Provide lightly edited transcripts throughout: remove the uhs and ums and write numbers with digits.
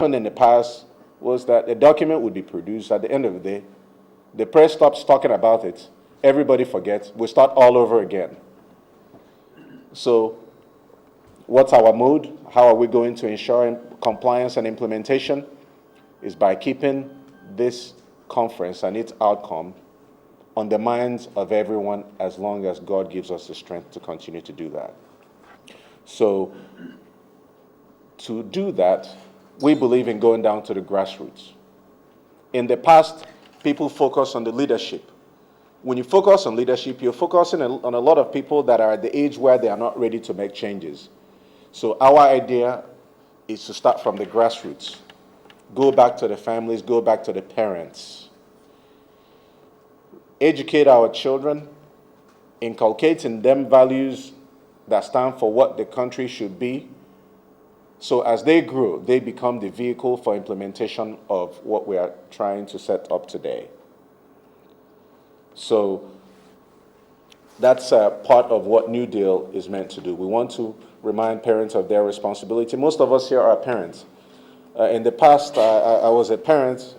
happened in the past was that a document would be produced. At the end of the day, the press stops talking about it. Everybody forgets. We start all over again. So what's our mode? How are we going to ensure compliance and implementation? Is by keeping this conference and its outcome on the minds of everyone as long as God gives us the strength to continue to do that. So to do that, we believe in going down to the grassroots. In the past, people focus on the leadership. When you focus on leadership, you're focusing on a lot of people that are at the age where they are not ready to make changes. So our idea is to start from the grassroots. Go back to the families, go back to the parents. Educate our children, inculcate in them values that stand for what the country should be. So as they grow, they become the vehicle for implementation of what we are trying to set up today. So that's part of what New Deal is meant to do. We want to remind parents of their responsibility. Most of us here are parents. In the past, I was a parent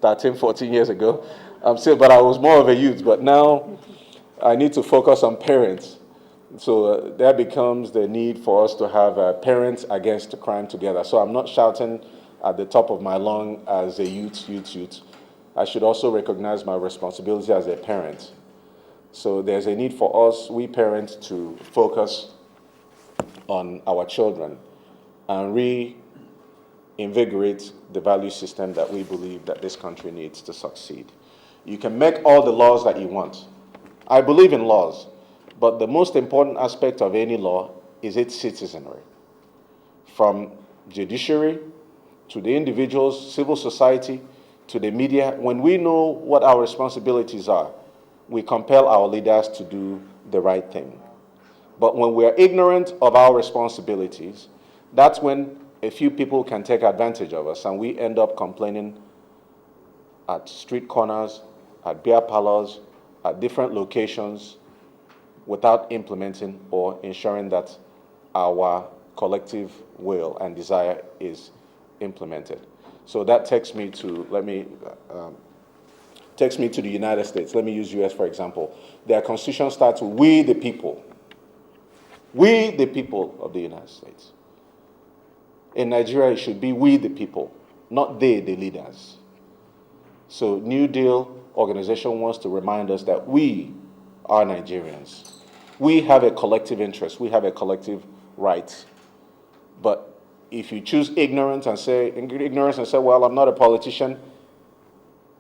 13, 14 years ago. But I was more of a youth. But now I need to focus on parents. So there becomes the need for us to have parents against crime together. So I'm not shouting at the top of my lung as a youth. I should also recognize my responsibility as a parent. So there's a need for us, we parents, to focus on our children and reinvigorate the value system that we believe that this country needs to succeed. You can make all the laws that you want. I believe in laws, but the most important aspect of any law is its citizenry. From judiciary to the individuals, civil society, to the media, when we know what our responsibilities are, we compel our leaders to do the right thing. But when we are ignorant of our responsibilities, that's when a few people can take advantage of us and we end up complaining at street corners, at beer parlors, at different locations, without implementing or ensuring that our collective will and desire is implemented. So that takes me to, the United States. Let me use US for example. Their constitution starts with we the people. We the people of the United States. In Nigeria, it should be we the people, not they the leaders. So New Deal organization wants to remind us that we are Nigerians. We have a collective interest. We have a collective right. But if you choose ignorance and say, well, I'm not a politician,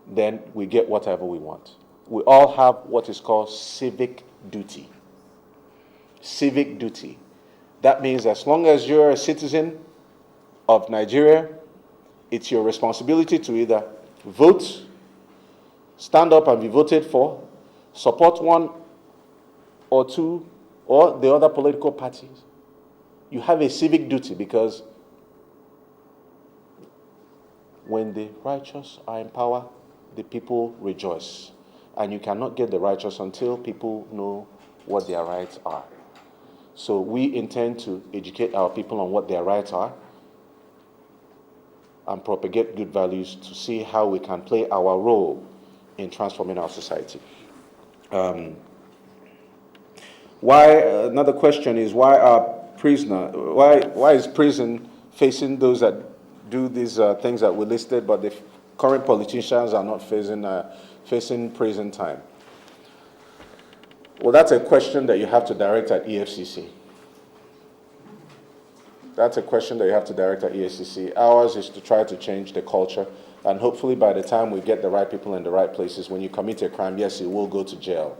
then we get whatever we want. We all have what is called civic duty. Civic duty. That means as long as you're a citizen of Nigeria, it's your responsibility to either vote, stand up and be voted for, support one or two or the other political parties. You have a civic duty because when the righteous are in power, the people rejoice. And you cannot get the righteous until people know what their rights are. So we intend to educate our people on what their rights are and propagate good values to see how we can play our role in transforming our society. Another question is, why is prison facing those that do these things that we listed, but the current politicians are not facing prison time? Well, that's a question that you have to direct at EFCC. Ours is to try to change the culture, and hopefully by the time we get the right people in the right places, when you commit a crime, yes, you will go to jail.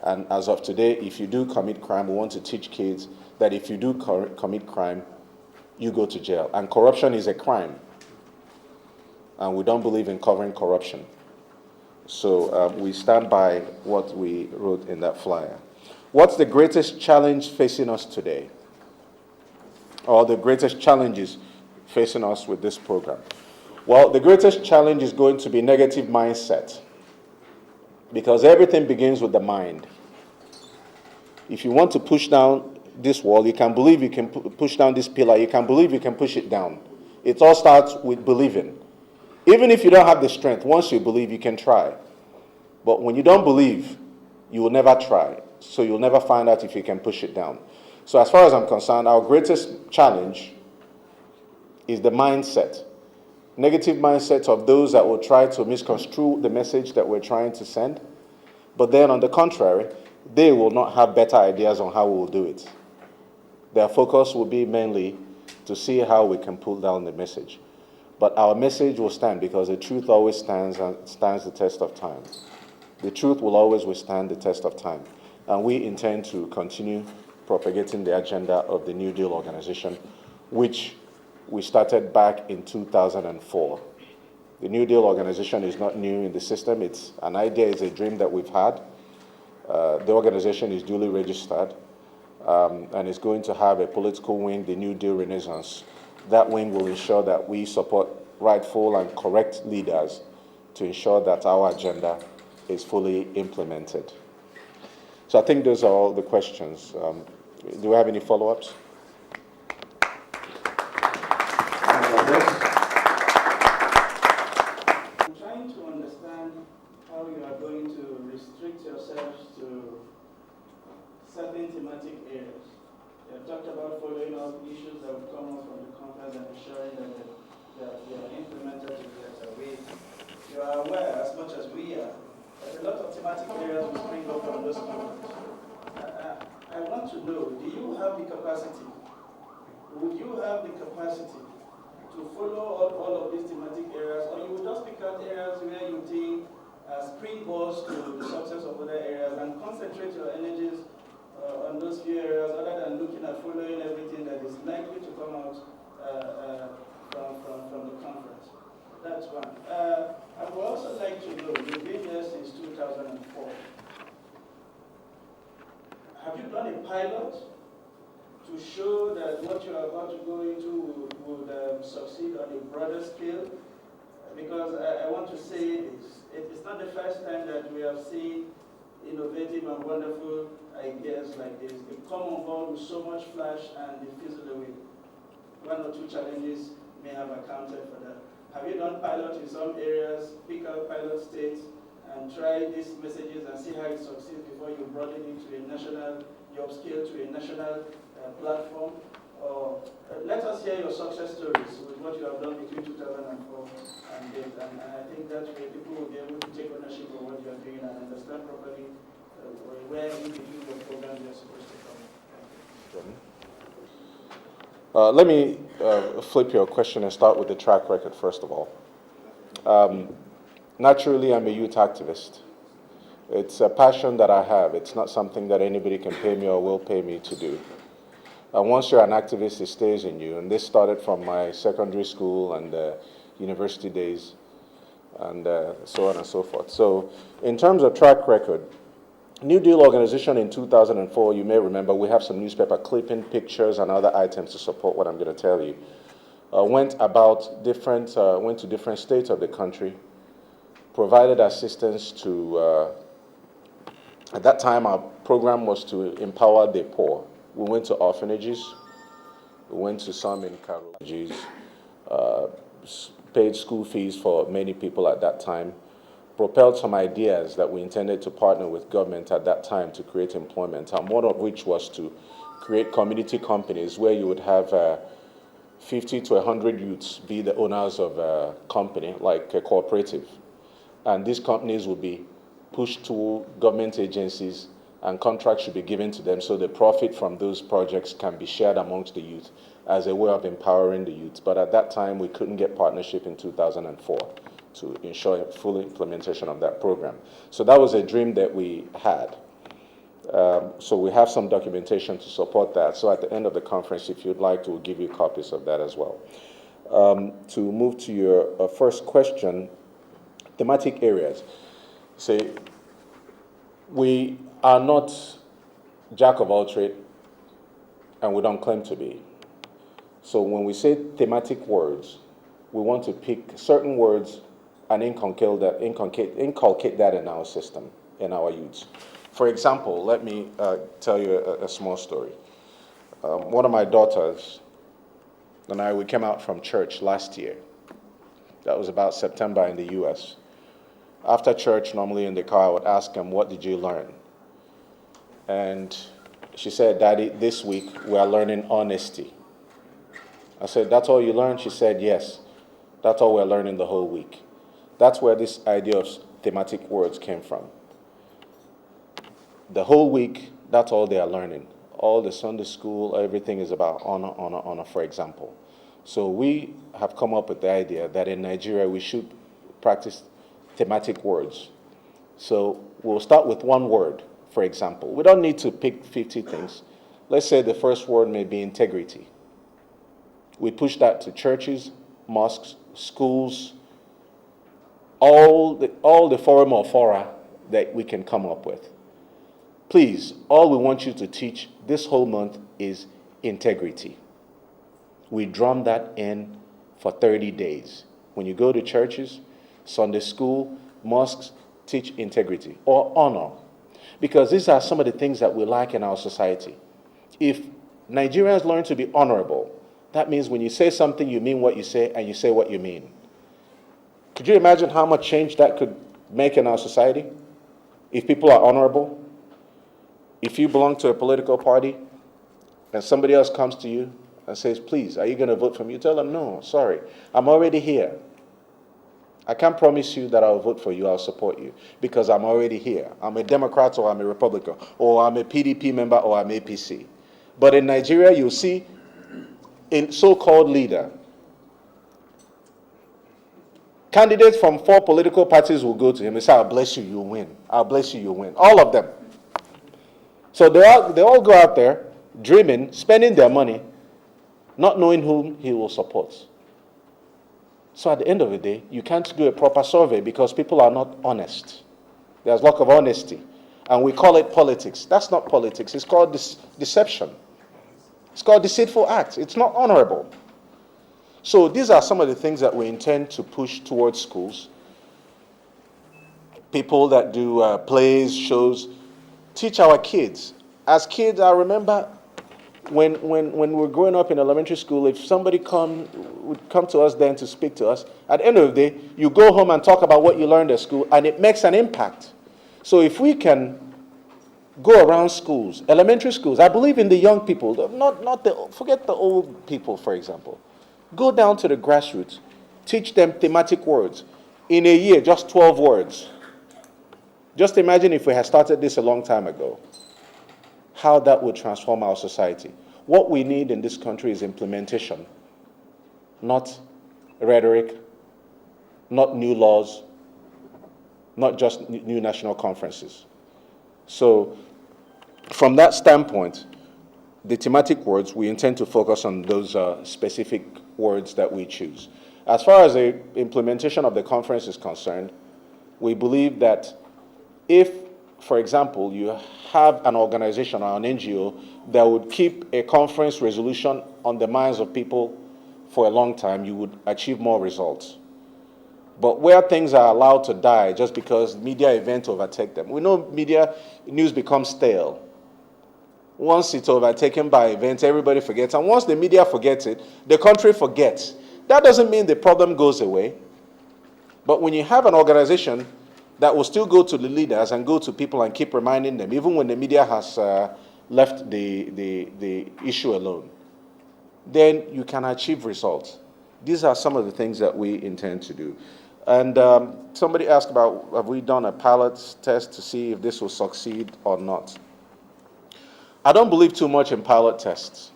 And as of today, if you do commit crime, we want to teach kids that if you do commit crime, you go to jail. And corruption is a crime. And we don't believe in covering corruption. So we stand by what we wrote in that flyer. What's the greatest challenge facing us today? Or the greatest challenges facing us with this program? Well, the greatest challenge is going to be negative mindset. Because everything begins with the mind. If you want to push down this wall, you can believe you can push down this pillar, you can believe you can push it down. It all starts with believing. Even if you don't have the strength, once you believe, you can try. But when you don't believe, you will never try. So you'll never find out if you can push it down. So as far as I'm concerned, our greatest challenge is the mindset. Negative mindset of those that will try to misconstrue the message that we're trying to send. But then on the contrary, they will not have better ideas on how we will do it. Their focus will be mainly to see how we can pull down the message. But our message will stand because the truth always stands the test of time. The truth will always withstand the test of time. And we intend to continue propagating the agenda of the New Deal organization, which we started back in 2004. The New Deal organization is not new in the system. It's an idea, it's a dream that we've had. The organization is duly registered and is going to have a political wing, the New Deal Renaissance. That wing will ensure that we support rightful and correct leaders to ensure that our agenda is fully implemented. So I think those are all the questions. Do we have any follow-ups? I'm trying to understand how you are going to restrict yourselves to certain thematic areas. You have talked about following up issues that will come up from the conference and ensuring that they are implemented to the letter. You are aware, as much as we are, that a lot of thematic areas will spring up from those conferences. I want to know, do you have the capacity? Would you have the capacity to follow up all of these thematic areas, or you will just pick out areas where you think springboards to the success of other areas and concentrate your energies on those few areas other than looking at following everything that is likely to come out from the conference? That's one. I would also like to know, you've been there since 2004. Have you done a pilot to show that what you are about to go into would succeed on a broader scale? Because I want to say this. It's not the first time that we have seen innovative and wonderful ideas like this. They come on board with so much flash and they fizzle away. One or two challenges may have accounted for that. Have you done pilot in some areas, pick out pilot states, and try these messages and see how it succeeds before you broaden it to a national, you upscale to a national platform? Or let us hear your success stories with what you have done between 2004 and date. And I think that way people will be able to take ownership of what you are doing and understand properly where in between your programs they are supposed to come. Let me flip your question and start with the track record, first of all. Naturally, I'm a youth activist. It's a passion that I have. It's not something that anybody can pay me or will pay me to do. And once you're an activist, it stays in you. And this started from my secondary school and university days, and so on and so forth. So in terms of track record, New Deal organization in 2004, you may remember, we have some newspaper clipping, pictures, and other items to support what I'm going to tell you. Went to different states of the country, provided assistance to, at that time our program was to empower the poor. We went to orphanages, we went to some in Kanu, paid school fees for many people at that time, propelled some ideas that we intended to partner with government at that time to create employment, and one of which was to create community companies where you would have 50 to 100 youths be the owners of a company, like a cooperative. And these companies will be pushed to government agencies and contracts should be given to them so the profit from those projects can be shared amongst the youth as a way of empowering the youth. But at that time, we couldn't get partnership in 2004 to ensure full implementation of that program. So that was a dream that we had. So we have some documentation to support that. So at the end of the conference, if you'd like to, we'll give you copies of that as well. To move to your first question, thematic areas. Say, we are not jack of all trades, and we don't claim to be. So when we say thematic words, we want to pick certain words and inculcate that in our system, in our youths. For example, let me tell you a small story. one of my daughters and I, we came out from church last year. That was about September in the U.S. After church, normally in the car, I would ask them, what did you learn? And she said, Daddy, this week we are learning honesty. I said, that's all you learned? She said, yes. That's all we're learning the whole week. That's where this idea of thematic words came from. The whole week, that's all they are learning. All the Sunday school, everything is about honor, honor, honor, for example. So we have come up with the idea that in Nigeria we should practice thematic words. So we'll start with one word, for example. We don't need to pick 50 things. Let's say the first word may be integrity. We push that to churches, mosques, schools, all the forum or fora that we can come up with. Please, all we want you to teach this whole month is integrity. We drum that in for 30 days. When you go to churches, Sunday school, mosques, teach integrity or honor. Because these are some of the things that we lack in our society. If Nigerians learn to be honorable, that means when you say something, you mean what you say, and you say what you mean. Could you imagine how much change that could make in our society? If people are honorable, if you belong to a political party, and somebody else comes to you and says, please, are you going to vote for me? You tell them, no, sorry, I'm already here. I can't promise you that I'll vote for you, I'll support you, because I'm already here. I'm a Democrat or I'm a Republican, or I'm a PDP member or I'm APC. But in Nigeria, you'll see a so-called leader. Candidates from 4 political parties will go to him and say, I'll bless you, you'll win. I'll bless you, you'll win. All of them. So they all go out there dreaming, spending their money, not knowing whom he will support. So at the end of the day, you can't do a proper survey because people are not honest. There's lack of honesty. And we call it politics. That's not politics. It's called deception. It's called deceitful acts. It's not honorable. So these are some of the things that we intend to push towards schools. People that do plays, shows, teach our kids. As kids, I remember when we were growing up in elementary school, if somebody would come to us then to speak to us, at the end of the day, you go home and talk about what you learned at school, and it makes an impact. So if we can go around schools, elementary schools, I believe in the young people, forget the old people, for example. Go down to the grassroots, teach them thematic words. In a year, just 12 words. Just imagine if we had started this a long time ago, how that would transform our society. What we need in this country is implementation, not rhetoric, not new laws, not just new national conferences. So from that standpoint, the thematic words, we intend to focus on those specific words that we choose. As far as the implementation of the conference is concerned, we believe that if, for example, you have an organization or an NGO that would keep a conference resolution on the minds of people for a long time, you would achieve more results. But where things are allowed to die just because media events overtake them, we know media news becomes stale. Once it's overtaken by events, everybody forgets. And once the media forgets it, the country forgets. That doesn't mean the problem goes away. But when you have an organization that will still go to the leaders and go to people and keep reminding them, even when the media has left the issue alone, then you can achieve results. These are some of the things that we intend to do. And somebody asked about, have we done a pilot test to see if this will succeed or not? I don't believe too much in pilot tests.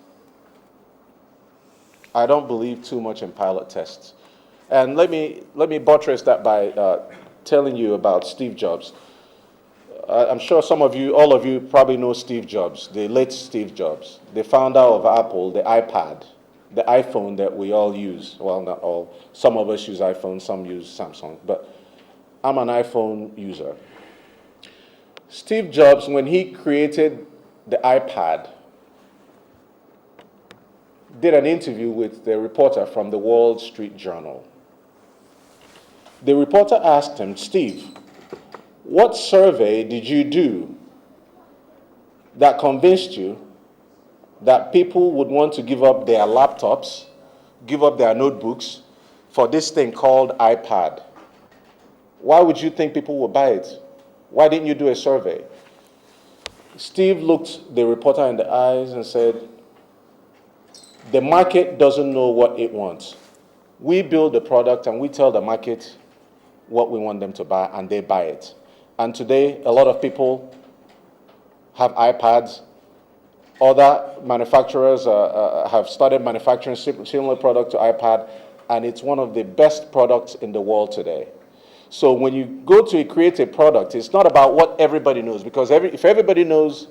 I don't believe too much in pilot tests. And let me buttress that by telling you about Steve Jobs. I'm sure some of you, all of you probably know Steve Jobs, the late Steve Jobs, the founder of Apple, the iPad, the iPhone that we all use. Well, not all. Some of us use iPhone, some use Samsung, but I'm an iPhone user. Steve Jobs, when he created the iPad, did an interview with the reporter from the Wall Street Journal. The reporter asked him, Steve, what survey did you do that convinced you that people would want to give up their laptops, give up their notebooks for this thing called iPad. Why would you think people will buy it? Why didn't you do a survey? Steve looked the reporter in the eyes and said, the market doesn't know what it wants. We build the product and we tell the market what we want them to buy, and they buy it. And today, a lot of people have iPads. Other manufacturers have started manufacturing similar products to iPad, and it's one of the best products in the world today. So when you go to create a product, it's not about what everybody knows, because if everybody knows,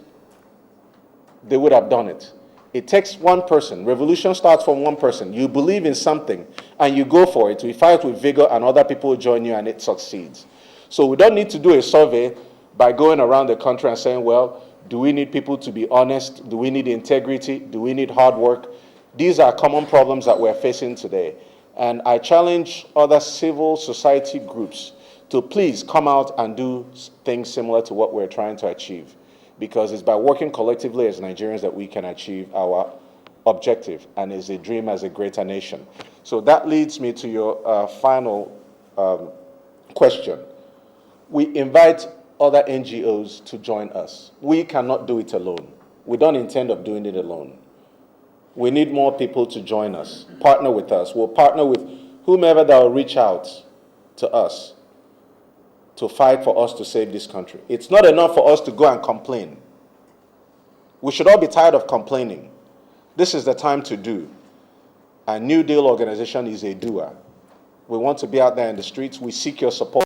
they would have done it. It takes one person. Revolution starts from one person. You believe in something, and you go for it. You fight with vigor, and other people join you, and it succeeds. So we don't need to do a survey by going around the country and saying, well, do we need people to be honest? Do we need integrity? Do we need hard work? These are common problems that we're facing today. And I challenge other civil society groups to please come out and do things similar to what we're trying to achieve, because it's by working collectively as Nigerians that we can achieve our objective, and is a dream as a greater nation. So that leads me to your final question. We invite other NGOs to join us. We cannot do it alone. We don't intend of doing it alone. We need more people to join us, partner with us. We'll partner with whomever that will reach out to us to fight for us to save this country. It's not enough for us to go and complain. We should all be tired of complaining. This is the time to do. And New Deal organization is a doer. We want to be out there in the streets. We seek your support.